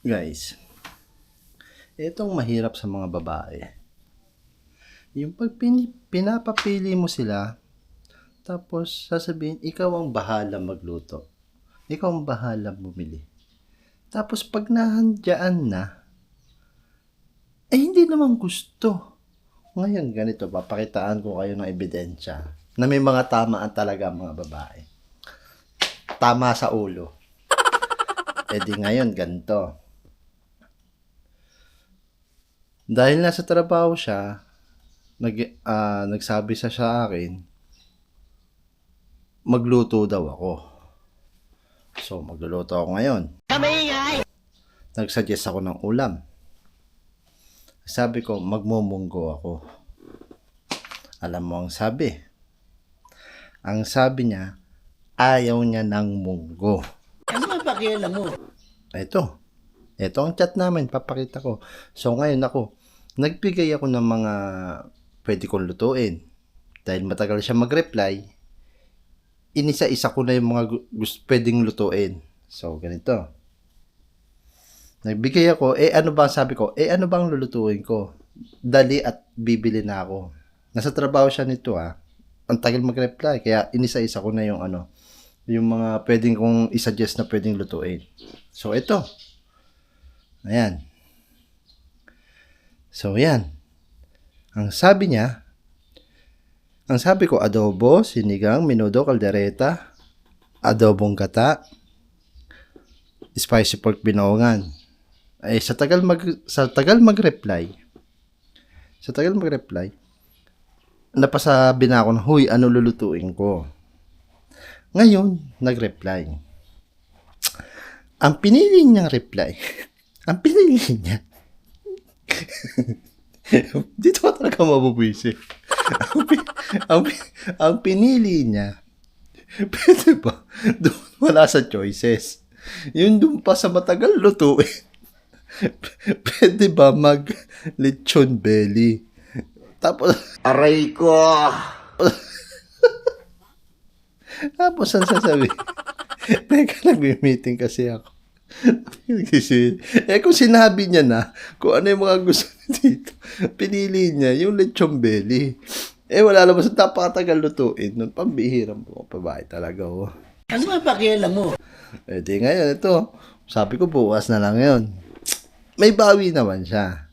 Guys, itong mahirap sa mga babae. Yung pag pinapapili mo sila, tapos sasabihin, ikaw ang bahala magluto. Ikaw ang bahala bumili. Tapos pag nahandyaan na, hindi naman gusto. Ngayon ganito, papakitaan ko kayo ng ebidensya na may mga tamaan talaga mga babae. Tama sa ulo. Di ngayon ganito. Dahil nasa trabaho siya, nagsabi siya sa akin, magluto daw ako. So, magluluto ako ngayon. Nagsuggest ako ng ulam. Sabi ko, magmumunggo ako. Alam mo ang sabi? Ang sabi niya, ayaw niya ng munggo. Ano ba pakialam mo? Ito ang chat namin, papakita ko. So ngayon nagbigay ako ng mga pwede kong lutuin. Dahil matagal siya mag-reply, inisa-isa ko na yung mga pwedeng lutuin. So ganito. Nagbigay ako, ano ba sabi ko? Ano bang lulutuin ko? Dali at bibili na ako. Nasa trabaho siya nito Ang tagal mag-reply, kaya inisa-isa ko na yung yung mga pwedeng kong isuggest na pwedeng lutuin. So ito. Ayan. So, yan. Ang sabi ko, adobo, sinigang, menudo, kaldereta, adobong gata, spicy pork binaongan. Sa tagal mag-reply, napasabi na ako na, huy, ano lulutuin ko? Ngayon, nag-reply. Ang pinili niyang reply, dito ka talaga mabubwisi. ang pinili niya, pwede ba? Doon wala sa choices. Yung doon pa sa matagal lutuin. Pwede ba mag-lechon belly? Tapos, Aray ko! Tapos, ang sasabi? Teka, nag-meeting kasi ako. Kung sinabi niya na kung ano yung mga gusto dito, pinili niya yung lechon belly. Wala naman sa napakatagal lutuin. Nung pambihirang po, babae talaga. Ano ba pakialam mo? Di ngayon, ito. Sabi ko, bukas na lang yun. May bawi naman siya.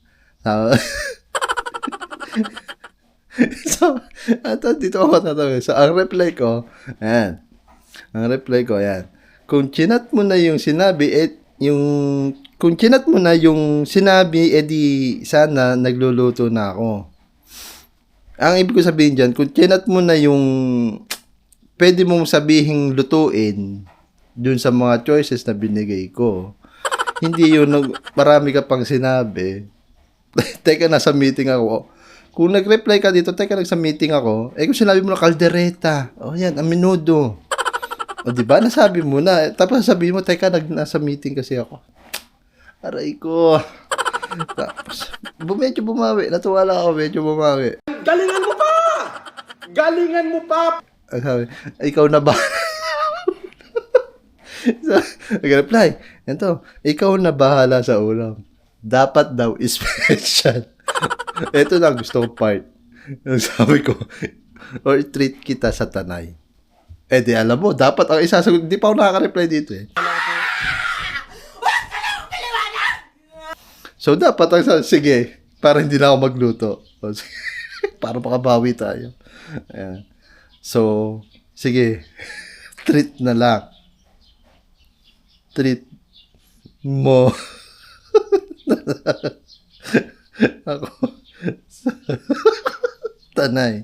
So, dito ako tatawin. So, ang reply ko, ayan. Kung chinat mo na yung sinabi, edi sana nagluluto na ako. Ang ibig ko sabihin dyan, kung chinat mo na yung pwede mong sabihing lutuin dun sa mga choices na binigay ko, hindi yun, marami ka pang sinabi. Teka, nasa meeting ako. Kung nag-reply ka dito, nasa meeting ako, kung sinabi mo na kaldereta, yan, ang menudo. Diba? Nasabi mo na. Tapos sabihin mo, nasa meeting kasi ako. Aray ko. Tapos, medyo bumawi. Natuwa lang ako, medyo bumawi. Galingan mo pa! Sabi, ikaw na ba? So, nag-reply. Ikaw na bahala sa ulam. Dapat daw special. Ito na gusto kong part. Sabi ko, or treat kita sa tanay. Di alam mo, dapat ang isasagot, hindi pa ako nakaka-reply dito So, dapat ang sige, para hindi na ako magluto. Para makabawi tayo. Ayan. So, sige, treat na lang. Treat mo. Ako. Tanay.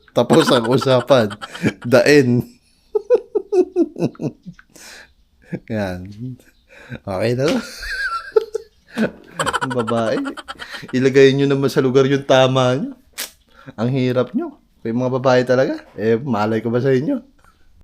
Tapos ang usapan. Dain. Yan. Okay na. Ang babae. Ilagay nyo naman sa lugar yung tama nyo. Ang hirap nyo. Yung mga babae talaga. Malay ko ba sa inyo?